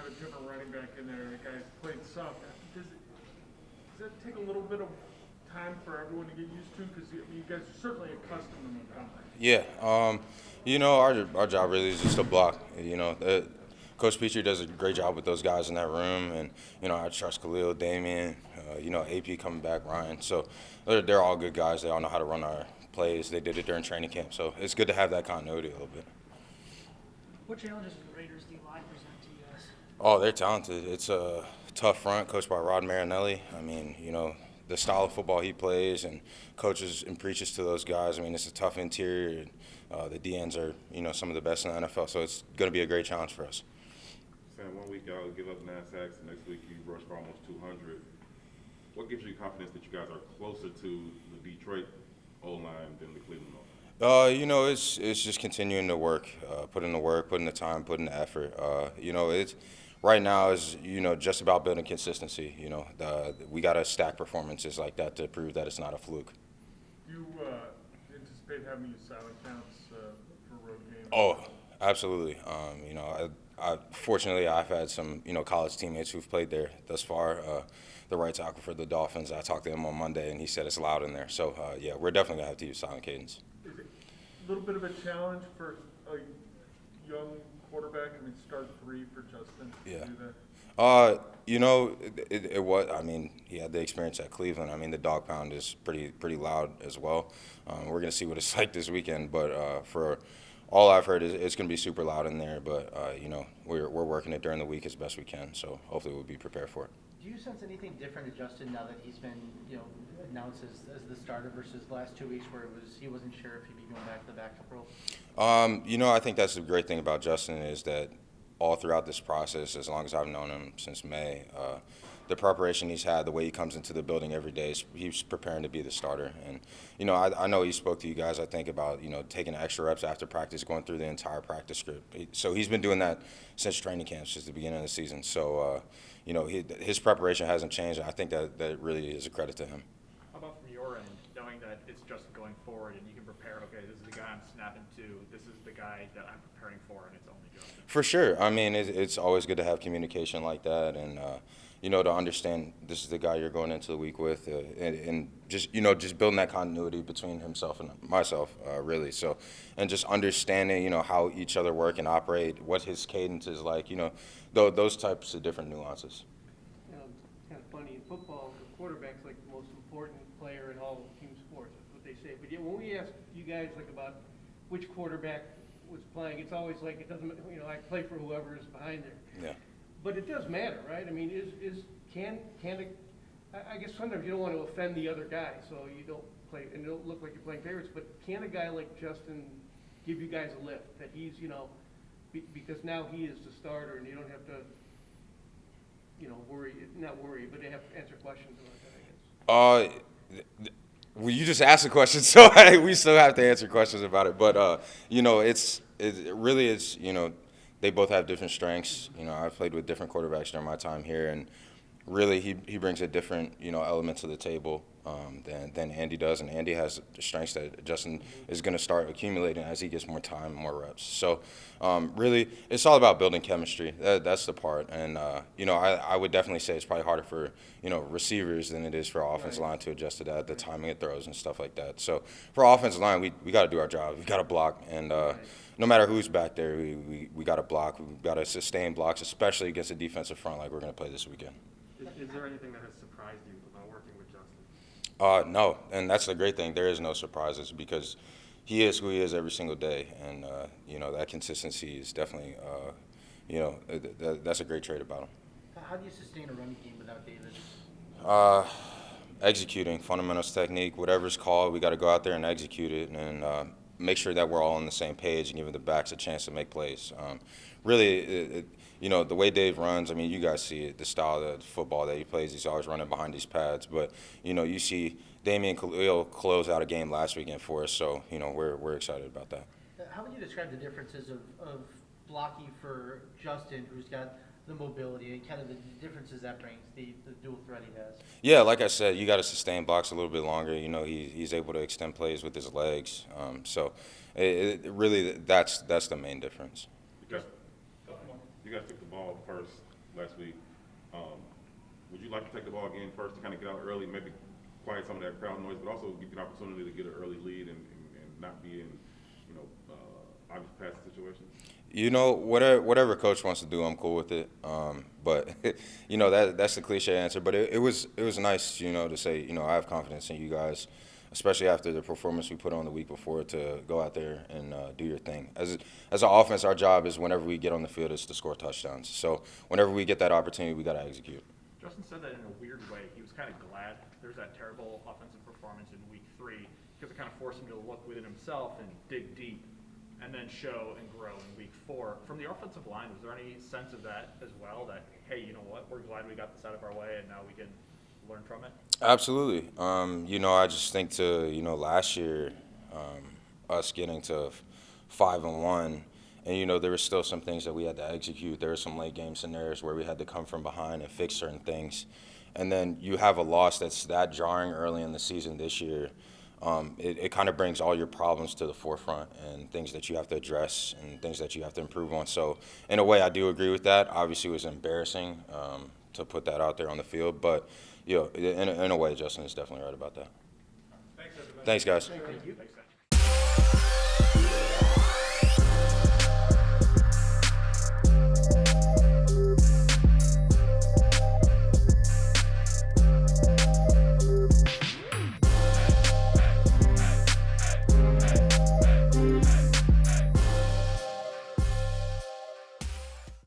different running back in there. The guy's played some. Does that take a little bit of time for everyone to get used to? Because you guys are certainly accustomed to Montgomery. Yeah, our job really is just to block. Coach Petrie does a great job with those guys in that room, and I trust Khalil, Damian, AP coming back, Ryan. So they're all good guys. They all know how to run our plays. They did it during training camp, so it's good to have that continuity a little bit. What challenges do the Raiders D-line present to you guys? Oh, they're talented. It's a tough front coached by Rod Marinelli. I mean, the style of football he plays and coaches and preaches to those guys. I mean, it's a tough interior. And, the DNs are, some of the best in the NFL, so it's going to be a great challenge for us. Sam, 1 week y'all give up 9 sacks, and next week you rush for almost 200. What gives you confidence that you guys are closer to the Detroit O-line than the Cleveland O-line? It's just continuing to work, put in the work, put in the time, put in the effort. It's right now is just about building consistency. We got to stack performances like that to prove that it's not a fluke. Do you anticipate having use silent counts for road games? Oh, absolutely. Fortunately I've had some college teammates who've played there thus far. The right tackle for the Dolphins, I talked to him on Monday, and he said it's loud in there. So yeah, we're definitely gonna have to use silent cadence. Is it a little bit of a challenge for a young quarterback? I mean, start 3 for Justin Yeah. to do that? It was. I mean, he had the experience at Cleveland. I mean, the dog pound is pretty loud as well. We're gonna see what it's like this weekend, but for all I've heard is it's gonna be super loud in there. But we're working it during the week as best we can. So hopefully we'll be prepared for it. Do you sense anything different to Justin now that he's been, announced as the starter versus the last 2 weeks where he wasn't sure if he'd be going back to the backup role? I think that's the great thing about Justin is that all throughout this process, as long as I've known him since May, the preparation he's had, the way he comes into the building every day, he's preparing to be the starter. And, I know he spoke to you guys, I think, about, taking extra reps after practice, going through the entire practice script. So he's been doing that since training camp, since the beginning of the season. So, his preparation hasn't changed, and I think that really is a credit to him. How about from your end, knowing that it's just going forward and you can prepare, okay, this is the guy I'm snapping to, this is the guy that I'm preparing for, and it's only Justin? For sure. I mean, it's always good to have communication like that, and to understand this is the guy you're going into the week with, and just building that continuity between himself and myself, really. So, and just understanding how each other work and operate, what his cadence is like, those types of different nuances. It's kind of funny in football, the quarterback's like the most important player in all team sports. That's what they say. But yeah, when we ask you guys about which quarterback was playing, it's always like it doesn't. I play for whoever is behind there. Yeah. But it does matter, right? I mean, I guess sometimes you don't want to offend the other guy, so you don't play and don't look like you're playing favorites. But can a guy like Justin give you guys a lift that he's because now he is the starter and you don't have to not worry, but they have to answer questions about that, I guess. Well, you just asked a question, so we still have to answer questions about it. But it really is. They both have different strengths. I've played with different quarterbacks during my time here, and really he brings a different element to the table than Andy does, and Andy has the strengths that Justin is going to start accumulating as he gets more time, more reps. So really, it's all about building chemistry. That's the part, and I would definitely say it's probably harder for receivers than it is for our offensive line to adjust to that, the timing of throws and stuff like that. So for our offensive line, we got to do our job. We got to block, and no matter who's back there, we got to block. We've got to sustain blocks, especially against a defensive front like we're going to play this weekend. Is there anything that has surprised you about working with Justin? No, and that's the great thing. There is no surprises because he is who he is every single day, and that consistency is definitely that's a great trait about him. How do you sustain a running game without David? Executing fundamentals, technique, whatever's called, we got to go out there and execute it, and make sure that we're all on the same page and giving the backs a chance to make plays. Really, the way Dave runs, I mean, you guys see it, the style of football that he plays, he's always running behind these pads. But, you see Damian Khalil close out a game last weekend for us, so, we're excited about that. How would you describe the differences of blocking for Justin, who's got the mobility and kind of the differences that brings, the dual threat he has? Yeah, like I said, you got to sustain blocks a little bit longer. He's able to extend plays with his legs. So really, that's the main difference. You guys took the ball first last week. Would you like to take the ball again first to kind of get out early, maybe quiet some of that crowd noise, but also give you an opportunity to get an early lead and not be in, obvious pass situations? Whatever coach wants to do, I'm cool with it. But that's the cliche answer. But it was nice, to say, I have confidence in you guys, especially after the performance we put on the week before, to go out there and do your thing. As an offense, our job is whenever we get on the field is to score touchdowns. So whenever we get that opportunity, we got to execute. Justin said that in a weird way. He was kind of glad there's that terrible offensive performance in week 3 because it kind of forced him to look within himself and dig deep and then show and grow in week 4. From the offensive line, was there any sense of that as well, that, hey, you know what, we're glad we got this out of our way and now we can learn from it? Absolutely. I just think to, last year, us getting to 5-1, and, there were still some things that we had to execute. There were some late game scenarios where we had to come from behind and fix certain things. And then you have a loss that's that jarring early in the season this year. It kind of brings all your problems to the forefront and things that you have to address and things that you have to improve on. So in a way, I do agree with that. Obviously, it was embarrassing to put that out there on the field. But, in a way, Justin is definitely right about that. Thanks, everybody. Thanks, guys. Thank you. Thanks, Sam.